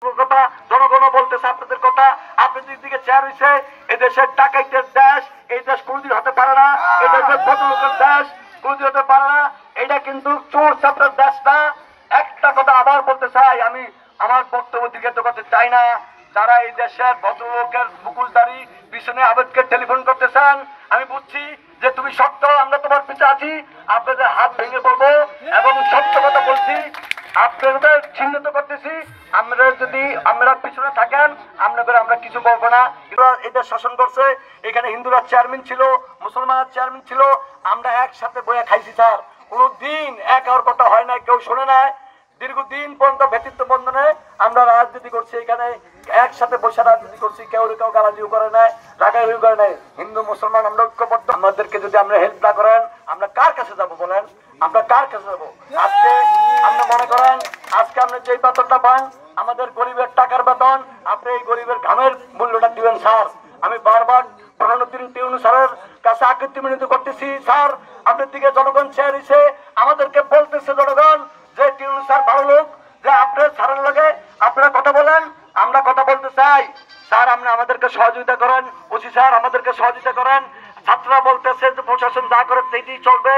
কথা জনগণ বলতেছে আপনাদের কথা। আপনাদের দিকে চেয়ার হয়েছে এই দেশের ডাকাইতের দেশ, এই দেশ কোনদিন হতে পারে না। এই দেশের ভদ্রলোকের দেশ কোনদিন হতে পারে না। এটা কিন্তু চোর ছাত্রের দেশ না। একটা কথা আবার বলতে চাই, আমি আমার বক্তব্য দীর্ঘায়িত করতে চাই না। যারা এই দেশের ভদ্রলোকের মুকুলদারি পিছনে আবেদকে টেলিফোন করতেছেন, আমি বুঝছি যে তুমি সত্য, আমরা তোমার পিছনে আছি। আপনাদের হাত ভেঙে পড়বো এবং সত্য কথা বলছি, আপনাদের চিহ্নিত করতেছি। আমরা পিছনে থাকেন, আমরা কিছু বলবো না। এদের শাসন করছে, এখানে হিন্দুরা চেয়ারম্যান ছিল, মুসলমানের চেয়ারম্যান ছিল, আমরা একসাথে বইয়া খাইছি স্যার। কোনদিন এক আর কথা হয় না, কেউ শোনে না। দীর্ঘদিন পর্যন্ত ব্যক্তিত্ব বন্ধনে আমরা রাজনীতি করছি, এখানে একসাথে বসে রাজনীতি করছি, কেউ গালাজিও করে নাই, রাগাইও করে নাই। হিন্দু মুসলমান আমরা ঐক্যবদ্ধ। আমাদেরকে যদি আমরা হেল্প না করেন, আমরা কার কাছে যাব বলেন? আমরা কার কাছে যাবো? আজকে আমরা মনে করেন, আজকে আপনি যে বেতনটা পান, আমাদের গরিবের টাকার বেতন, আপনি এই গরিবের ঘামের মূল্যটা দিবেন স্যার। আমি বারবার প্রধানমন্ত্রী টিউনু স্যারের কাছে আকৃতি মিনতি করতেছি, স্যার আপনার দিকে জনগণ চেয়ে দিছে, আমাদেরকে বলতেছে জনগণ যে টিউনু স্যার ভালো লোক, যে আপনার স্যারের লগে আপনারা কথা বলেন, আমরা কথা বলতে চাই। স্যার আপনি আমাদেরকে সহযোগিতা করেন, ওসি স্যার আমাদেরকে সহযোগিতা করেন। ছাত্ররা বলতেছে যে প্রশাসন যা করে সেইটাই চলবে।